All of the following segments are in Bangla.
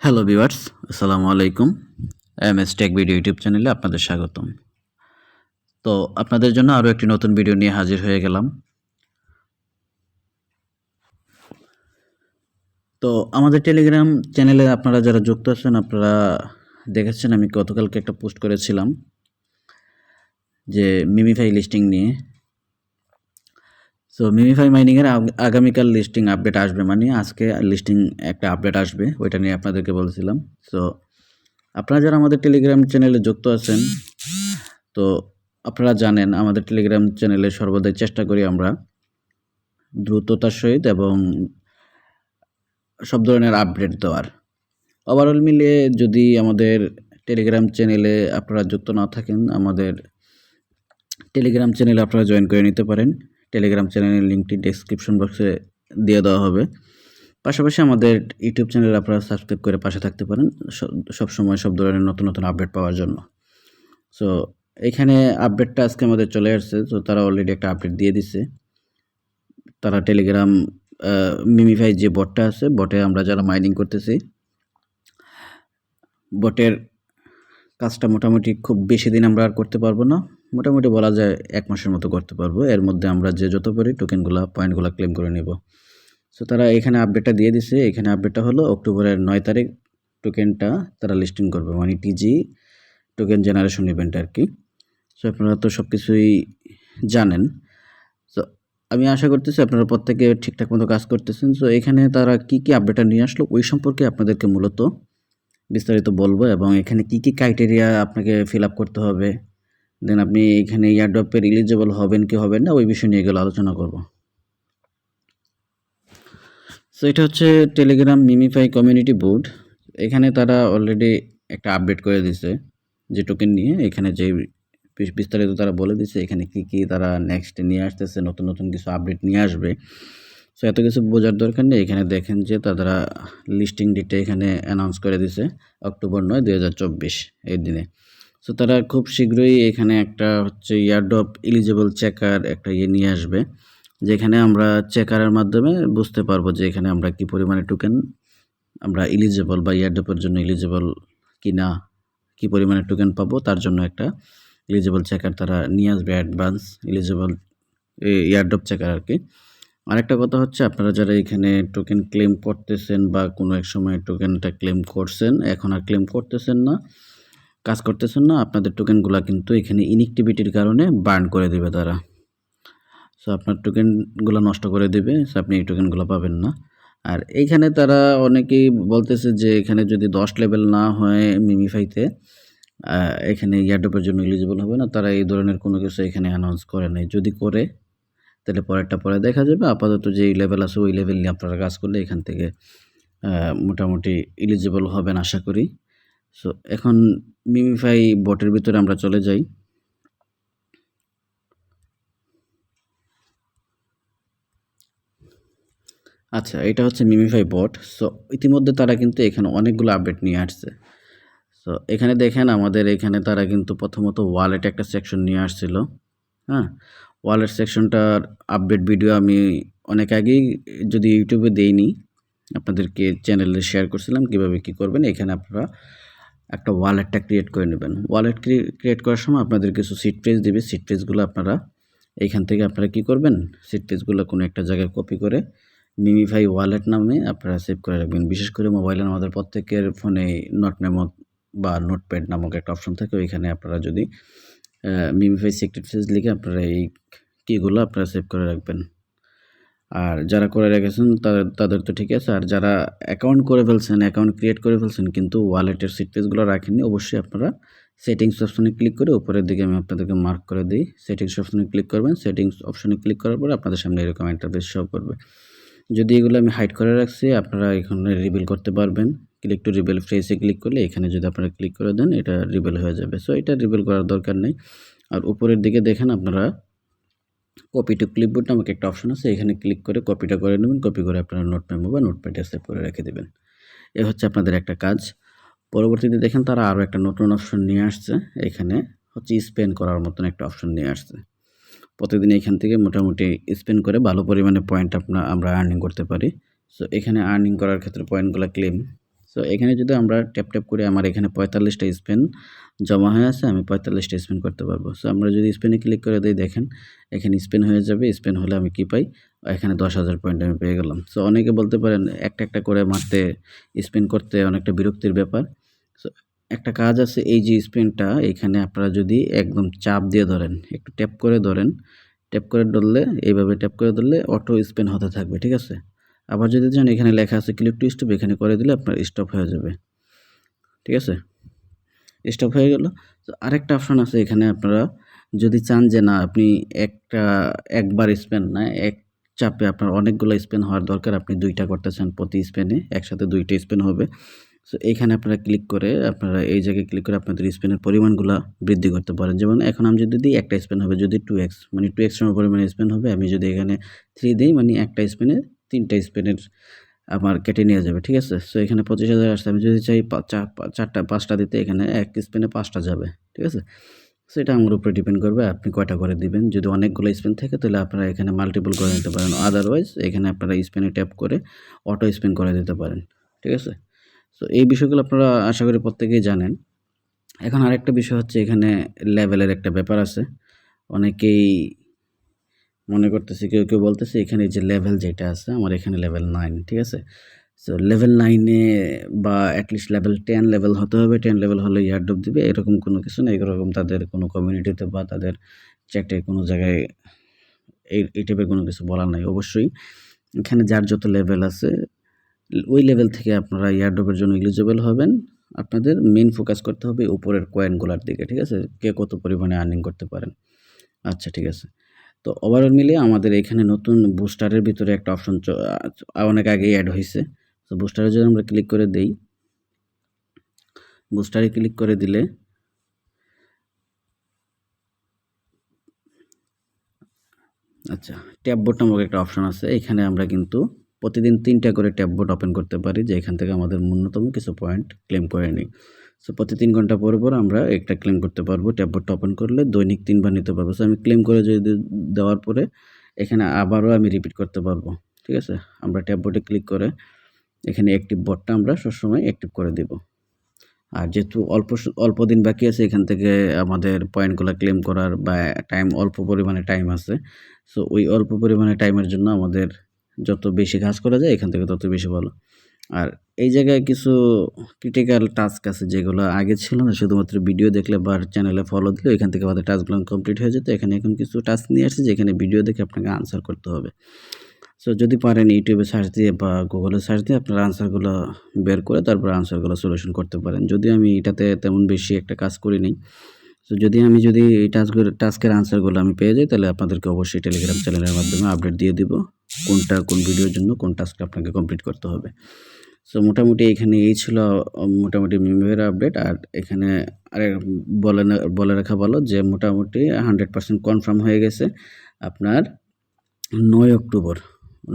হ্যালো ভিউয়ার্স, আসসালামু আলাইকুম। এমএস টেক ভিডিও ইউটিউব চ্যানেলে আপনাদের স্বাগতম। তো আপনাদের জন্য আরও একটি নতুন ভিডিও নিয়ে হাজির হয়ে গেলাম। তো আমাদের টেলিগ্রাম চ্যানেলে আপনারা যারা যুক্ত আছেন, আপনারা দেখেছেন আমি গতকালকে একটা পোস্ট করেছিলাম যে মিমিফাই লিস্টিং নিয়ে। সো মিমিফাই মাইনিংয়ের আগামীকাল লিস্টিং আপডেট আসবে, মানে আজকে লিস্টিং একটা আপডেট আসবে, ওইটা নিয়ে আপনাদেরকে বলেছিলাম। সো আপনারা যারা আমাদের টেলিগ্রাম চ্যানেলে যুক্ত আছেন, তো আপনারা জানেন আমাদের টেলিগ্রাম চ্যানেলে সর্বদাই চেষ্টা করি আমরা দ্রুততার সহিত এবং সব ধরনের আপডেট দেওয়ার। ওভারঅল মিলিয়ে যদি আমাদের টেলিগ্রাম চ্যানেলে আপনারা যুক্ত না থাকেন, আমাদের টেলিগ্রাম চ্যানেলে আপনারা জয়েন করে নিতে পারেন। টেলিগ্রাম চ্যানেলের লিঙ্কটি ডেসক্রিপশন বক্সে দিয়ে দেওয়া হবে। পাশাপাশি আমাদের ইউটিউব চ্যানেল আপনারা সাবস্ক্রাইব করে পাশে থাকতে পারেন সবসময় সব ধরনের নতুন নতুন আপডেট পাওয়ার জন্য। সো এখানে আপডেটটা আজকে আমাদের চলে আসছে। তো তারা অলরেডি একটা আপডেট দিয়ে দিছে। তারা টেলিগ্রাম মিমিফাই যে বটটা আছে, বটে আমরা যারা মাইনিং করতেছি, বটের কাজটা মোটামুটি খুব বেশি দিন আমরা আর করতে পারবো না। মোটামুটি বলা যায় 1 মাসের মতো করতে পারবো। এর মধ্যে আমরা যে যত পারি টোকেনগুলা পয়েন্টগুলা ক্লেম করে নেব। সো তারা এখানে আপডেটটা দিয়ে দিছে। এখানে আপডেটটা হলো অক্টোবরের 9 তারিখ টোকেনটা তারা লিস্টিং করবে, মানে টিজি টোকেন জেনারেশন ইভেন্ট আর কি। সো আপনারা তো সব কিছুই জানেন। সো আমি আশা করতেছি আপনারা প্রত্যেকে ঠিকঠাক মতো কাজ করতেছেন। সো এখানে তারা কি আপডেটটা নিয়ে আসলো ওই সম্পর্কে আপনাদেরকে মূলত বিস্তারিত বলবো, এবং এখানে কি ক্রাইটেরিয়া আপনাকে ফিল আপ করতে হবে, দেন আপনি এখানে এয়ারড্রপের এলিজিবল হবেন কি হবেন না, ওই বিষয় নিয়ে এগুলো আলোচনা করব। সো এটা হচ্ছে টেলিগ্রাম মিমিফাই কমিউনিটি বোর্ড। এখানে তারা অলরেডি একটা আপডেট করে দিছে যে টোকেন নিয়ে। এখানে যে বিস্তারিত তারা বলে দিছে এখানে কি তারা নেক্সট নিয়ে আসতেছে, নতুন নতুন কিছু আপডেট নিয়ে আসবে। সো এত কিছু বোঝার দরকার নেই। এখানে দেখেন যে তারা লিস্টিং ডেটটা এখানে অ্যানাউন্স করে দিছে অক্টোবর 9, 2024 এই দিনে। সো তারা খুব শীঘ্রই এখানে একটা হচ্ছে এয়ারড্রপ এলিজিবল চেকার একটা নিয়ে আসবে, যেখানে আমরা চেকারের মাধ্যমে বুঝতে পারবো যে এখানে আমরা কি পরিমাণে টোকেন আমরা এলিজিবল বা এয়ারড্রপের জন্য এলিজিবল কি না, কী পরিমাণে টোকেন পাবো তার জন্য একটা এলিজিবল চেকার তারা নিয়ে আসবে, অ্যাডভান্স এলিজিবল এয়ারড্রপ চেকার আর কি। আরেকটা কথা হচ্ছে আপনারা যারা এখানে টোকেন ক্লেম করতেছেন বা কোনো এক সময় টোকেনটা ক্লেম করছেন, এখন আর ক্লেম করতেছেন না, কাজ করতেছেন না, আপনাদের টোকেনগুলো কিন্তু এখানে ইনএক্টিভিটির কারণে বার্ন করে দেবে তারা। সো আপনার টোকেনগুলো নষ্ট করে দেবে। সো আপনি এই টোকেনগুলো পাবেন না। আর এইখানে তারা অনেকেই বলতেছে যে এখানে যদি 10 লেভেল না হয় মিমিফাইতে, এখানে এয়ারড্রপের জন্য এলিজিবল হবে না। তারা এই ধরনের কোনো কিছু এখানে অ্যানাউন্স করে নাই। যদি করে তাহলে পরেরটা পরে দেখা যাবে। আপাতত যেই লেভেল আছে ওই লেভেল নিয়ে আপনারা কাজ করলে এখান থেকে মোটামুটি এলিজিবল হবেন আশা করি। সো এখন মিমিফাই বটের ভিতরে আমরা চলে যাই। আচ্ছা, এটা হচ্ছে মিমিফাই বট। সো ইতিমধ্যে তারা কিন্তু এখানে অনেকগুলো আপডেট নিয়ে আসছে। সো এখানে দেখেন আমাদের এখানে তারা কিন্তু প্রথমত ওয়ালেট একটা সেকশন নিয়ে আসছিল। হ্যাঁ, ওয়ালেট সেকশনটার আপডেট ভিডিও আমি অনেক আগেই, যদি ইউটিউবে দেইনি, আপনাদেরকে চ্যানেলে শেয়ার করছিলাম কীভাবে কী করবেন। এখানে আপনারা একটা ওয়ালেটটা ক্রিয়েট করে নেবেন। ওয়ালেট ক্রিয়েট করার সময় আপনাদের কিছু সিড ফ্রেজ দেবে। সিড ফ্রেজগুলো আপনারা এইখান থেকে আপনারা কী করবেন, সিড ফ্রেজগুলো কোনো একটা জায়গায় কপি করে মিমিফাই ওয়ালেট নামে আপনারা সেভ করে রাখবেন। বিশেষ করে মোবাইলের আমাদের প্রত্যেকের ফোনে নোট মেমো বা নোটপ্যাড নামক একটা অপশন থাকে, ওইখানে আপনারা যদি মিমিফাই সিক্রেট ফ্রেজ লিখে আপনারা এই কিগুলো আপনারা সেভ করে রাখবেন। আর যারা করে রেখেছেন তাদের তো ঠিক আছে। আর যারা অ্যাকাউন্ট করে ফেলছেন, অ্যাকাউন্ট ক্রিয়েট করে ফেলছেন কিন্তু ওয়ালেটের সিড ফ্রেজগুলো রাখেননি, অবশ্যই আপনারা সেটিংস অপশনে ক্লিক করে উপরের দিকে আমি আপনাদেরকে মার্ক করে দিই, সেটিংস অপশনে ক্লিক করবেন। সেটিংস অপশনে ক্লিক করার পরে আপনাদের সামনে এরকম ইন্টারফেস শো করবে। যদি এগুলো আমি হাইড করে রাখছি, আপনারা এখানে রিভিল করতে পারবেন। ক্লিক টু রিভিল ফ্রেজে ক্লিক করলে এখানে যদি আপনারা ক্লিক করে দেন এটা রিভিল হয়ে যাবে। সো এটা রিভিল করার দরকার নেই। আর উপরের দিকে দেখেন আপনারা কপি টু ক্লিপবোর্ড নামক একটা অপশন আছে, এখানে ক্লিক করে কপিটা করে নেবেন। কপি করে আপনারা নোট মেমো বা নোটপ্যাডে সেভ করে রেখে দেবেন। এ হচ্ছে আপনাদের একটা কাজ। পরবর্তীতে দেখেন তারা আরও একটা নতুন অপশন নিয়ে আসছে। এখানে হচ্ছে স্পেন্ড করার মতন একটা অপশন নিয়ে আসছে। প্রতিদিন এখান থেকে মোটামুটি স্পেন্ড করে ভালো পরিমাণে পয়েন্ট আমরা আর্নিং করতে পারি। সো এখানে আর্নিং করার ক্ষেত্রে পয়েন্টগুলো ক্লেম, সো এখানে যদি আমরা ট্যাপ করে আমার এখানে 45টা স্পেন জমা হয়ে আছে, আমি 45টা স্পেন করতে পারবো। সো আমরা যদি স্পেনে ক্লিক করে দেই, দেখেন এখানে স্পেন হয়ে যাবে। স্পেন হলে আমি কি পাই? এখানে 10,000 পয়েন্ট আমি পেয়ে গেলাম। সো অনেকে বলতে পারেন একটা করে মারতে, স্পেন করতে অনেকটা বিরক্তির ব্যাপার। সো একটা কাজ আছে, এই যে স্পেনটা এখানে আপনারা যদি একদম চাপ দিয়ে ধরেন, একটু ট্যাপ করে ধরেন, ট্যাপ করে ধরলে, এইভাবে ট্যাপ করে ধরলে অটো স্পেন হতে থাকবে, ঠিক আছে? আবার যদি চান এখানে লেখা আছে ক্লিক টু স্টপ, এখানে করে দিলে আপনার স্টপ হয়ে যাবে, ঠিক আছে? স্টপ হয়ে গেল। তো আরেকটা অপশন আছে এখানে, আপনারা যদি চান যে না আপনি একবার স্পেন না, এক চাপে আপনার অনেকগুলো স্পেন হওয়ার দরকার, আপনি 2টা করতে চান, প্রতি স্পেনে একসাথে 2টা স্পেন হবে। সো এইখানে আপনারা ক্লিক করে, আপনারা এই জায়গায় ক্লিক করে আপনাদের স্পেনের পরিমাণগুলো বৃদ্ধি করতে পারেন। যেমন এখন আমি যদি দিই, একটা স্পেন হবে যদি 2x, মানে 2x পরিমাণে স্পেন হবে। আমি যদি এখানে 3 দিই, মানে একটা স্পেনে 3টা স্পেনের আমার কেটে নিয়ে যাবে, ঠিক আছে? সো এখানে 25,000 আসছে। আমি যদি চাই 5টা দিতে, এখানে এক স্পেনে 5টা যাবে, ঠিক আছে? সো এটা আমার উপরে ডিপেন্ড করবে আপনি কয়টা করে দিবেন। যদি অনেকগুলো স্পেন থাকে তাহলে আপনারা এখানে মাল্টিপল করে নিতে পারেন। আদারওয়াইজ এখানে আপনারা স্পেনে ট্যাপ করে অটো স্পেন করে দিতে পারেন, ঠিক আছে? সো এই বিষয়গুলো আপনারা আশা করি প্রত্যেকেই জানেন। এখন আরেকটা বিষয় হচ্ছে, এখানে লেভেলের একটা ব্যাপার আছে। অনেকেই মনে করতেছে, কেউ বলতেছে এখানে যে লেভেল যেটা আছে, আমার এখানে লেভেল 9, ঠিক আছে? সো লেভেল 9 এ বা এটলিস্ট লেভেল 10 লেভেল হতে হবে। 10 লেভেল হলে এয়ারড্রপ দিবে, এরকম কোনো কিছু না। এরকম তাদের কোনো কমিউনিটিতে বা তাদের চ্যাটে কোনো জায়গায় এই টাইপের কোনো কিছু বলার নাই। অবশ্যই এখানে যার যত লেভেল আছে, ওই লেভেল থেকে আপনারা এয়ারড্রপের জন্য এলিজিবল হবেন। আপনাদের মেইন ফোকাস করতে হবে উপরের কয়েনগুলার দিকে, ঠিক আছে? কে কত পরিমাণে আর্নিং করতে পারেন। আচ্ছা, ঠিক আছে। তো ওভারঅল মিলিয়ে আমাদের এখানে নতুন বুস্টারের ভিতরে একটা অপশন অনেক আগেই অ্যাড হইছে। তো বুস্টারে যদি আমরা ক্লিক করে দেই, বুস্টারে ক্লিক করে দিলে আচ্ছা, ট্যাব বোট নামক একটা অপশন আছে। এখানে আমরা কিন্তু প্রতিদিন 3টা করে ট্যাব বোট ওপেন করতে পারি, যে এখান থেকে আমাদের ন্যূনতম কিছু পয়েন্ট ক্লেম করে নিই। সো প্রতি 3 ঘন্টা পর আমরা একটা ক্লেম করতে পারবো। ট্যাব বোটটা ওপেন করলে দৈনিক 3 বার নিতে পারবো। সো আমি ক্লেম করে যদি দেওয়ার পরে এখানে আবারও আমি রিপিট করতে পারবো, ঠিক আছে? আমরা ট্যাব বোটে ক্লিক করে এখানে অ্যাক্টিভ বোটটা আমরা সবসময় অ্যাক্টিভ করে দিব। আর যেহেতু অল্প দিন বাকি আছে, এখান থেকে আমাদের পয়েন্টগুলো ক্লেম করার বা অল্প পরিমাণে টাইম আছে। সো ওই অল্প পরিমাণে টাইমের জন্য আমাদের যত বেশি কাজ করা যায় এখান থেকে তত বেশি ভালো। আর এই জায়গায় কিছু ক্রিটিক্যাল টাস্ক আছে যেগুলো আগে ছিল না, শুধুমাত্র ভিডিও দেখলে বা চ্যানেলে ফলো দিলে এখান থেকে আমাদের টাস্কগুলো কমপ্লিট হয়ে যেত। এখানে এখন কিছু টাস্ক নিয়ে আসছে যেখানে ভিডিও দেখে আপনাকে আনসার করতে হবে। সো যদি পারেন ইউটিউবে সার্চ দিয়ে বা গুগলে সার্চ দিয়ে আপনার আনসারগুলো বের করে তারপর আনসারগুলো সলিউশন করতে পারেন। যদিও আমি এটাতে তেমন বেশি একটা কাজ করিনি। সো যদি এই টাস্কের আনসারগুলো আমি পেয়ে যাই, তাহলে আপনাদেরকে অবশ্যই টেলিগ্রাম চ্যানেলের মাধ্যমে আপডেট দিয়ে দিব কোন ভিডিওর জন্য কোন টাস্কটা আপনাকে কমপ্লিট করতে হবে। সো মোটামুটি এখানে এই ছিল মোটামুটি মিমের আপডেট। আর এখানে আরে বলে রাখা ভালো যে মোটামুটি 100% কনফার্ম হয়ে গেছে আপনার 9 অক্টোবর।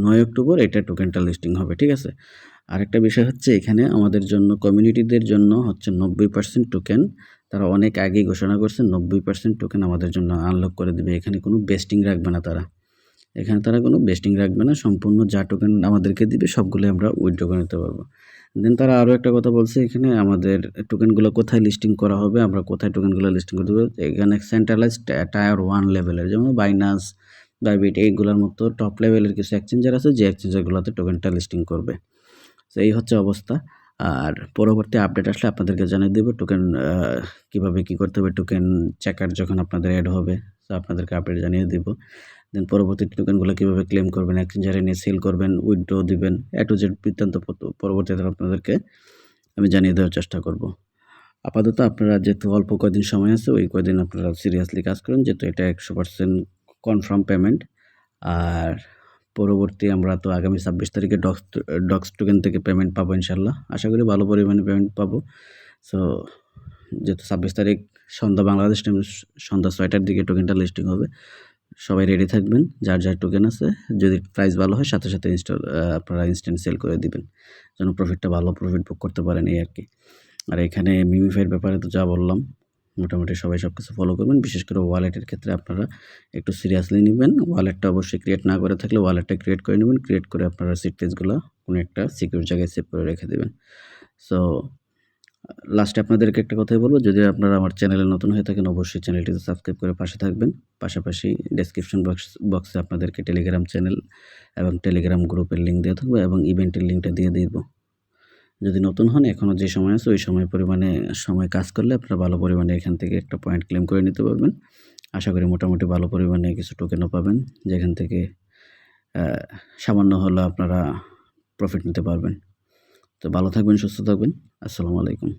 9 অক্টোবর এটা টোকেনটা লিস্টিং হবে, ঠিক আছে? আরেকটা বিষয় হচ্ছে, এখানে আমাদের জন্য কমিউনিটিদের জন্য হচ্ছে 90% টোকেন তারা অনেক আগেই ঘোষণা করছে। 90% টোকেন আমাদের জন্য আনলক করে দেবে। এখানে কোনো বেস্টিং রাখবে না তারা। এখানে তারা কোনো বেস্টিং রাখবে না। সম্পূর্ণ যা টোকেন আমাদেরকে দিবে সবগুলোই আমরা উইথড্র করে নিতে পারবো। দেন তারা আরও একটা কথা বলছে, এখানে আমাদের টোকেনগুলো কোথায় লিস্টিং করা হবে, আমরা কোথায় টোকেনগুলো লিস্টিং করতে পারবো। এখানে সেন্ট্রালাইজড টায়ার 1 লেভেলের, যেমন বাইনান্স, বাইবিট এইগুলোর মতো টপ লেভেলের কিছু এক্সচেঞ্জার আছে যে এক্সচেঞ্জারগুলোতে টোকেনটা লিস্টিং করবে। তো এই হচ্ছে অবস্থা। আর পরবর্তী আপডেট আসলে আপনাদেরকে জানিয়ে দেব টোকেন কীভাবে কী করতে হবে। টোকেন চেকার যখন আপনাদের অ্যাড হবে, তো আপনাদেরকে আপডেট জানিয়ে দিব। দেন পরবর্তী টোকেনগুলো কীভাবে ক্লেম করবেন, এক্সচেঞ্জারে নিয়ে সেল করবেন, উইথড্র দিবেন, A to Z বৃত্তান্ত পরবর্তীতে আপনাদেরকে আমি জানিয়ে দেওয়ার চেষ্টা করব। আপাতত আপনারা যেহেতু অল্প কয়দিন সময় আছে, ওই কয়দিন আপনারা সিরিয়াসলি কাজ করেন, যেহেতু এটা 100% কনফার্ম পেমেন্ট। আর পরবর্তী আমরা তো আগামী 26 তারিখে ডক্স টোকেন থেকে পেমেন্ট পাবো ইনশাল্লাহ। আশা করি ভালো পরিমাণে পেমেন্ট পাবো। সো যেহেতু 26 তারিখ সন্ধ্যা বাংলাদেশ টাইম সন্ধ্যা 6টার দিকে টোকেনটা লিস্টিং হবে, সবাই রেডি থাকবেন। যার টোকেন আছে, যদি প্রাইস ভালো হয় সাথে আপনারা ইনস্ট্যান্ট সেল করে দিবেন, যেন প্রফিট বুক করতে পারেন, এই আর কি। আর এখানে মিমিফাইয়ের ব্যাপারে তো যা বললাম, মোটামুটি সবাই সব কিছু ফলো করবেন। বিশেষ করে ওয়ালেটের ক্ষেত্রে আপনারা একটু সিরিয়াসলি নেবেন। ওয়ালেটটা অবশ্যই ক্রিয়েট না করে থাকলে ওয়ালেটটা ক্রিয়েট করে নেবেন। ক্রিয়েট করে আপনারা সিড ফ্রেজগুলো কোনো একটা সিকিউর জায়গায় সেভ করে রেখে দেবেন। সো লাস্টে আপনাদেরকে একটা কথাই বলব, যদি আপনারা আমার চ্যানেলে নতুন হয়ে থাকেন অবশ্যই চ্যানেলটিতে সাবস্ক্রাইব করে পাশে থাকবেন। পাশাপাশি ডেসক্রিপশন বক্সে আপনাদেরকে টেলিগ্রাম চ্যানেল এবং টেলিগ্রাম গ্রুপের লিঙ্ক দেওয়া থাকবে এবং ইভেন্টের লিঙ্কটা দিয়ে দিব। যদি নতুন হন এখনও যে সময় আছে ওই সময় কাজ করলে আপনারা ভালো পরিমাণে এখান থেকে একটা পয়েন্ট ক্লেম করে নিতে পারবেন। আশা করি মোটামুটি ভালো পরিমাণে কিছু টোকেনও পাবেন, যেখান থেকে সামান্য হলেও আপনারা প্রফিট নিতে পারবেন। তো ভালো থাকবেন, সুস্থ থাকবেন। আসসালামু আলাইকুম।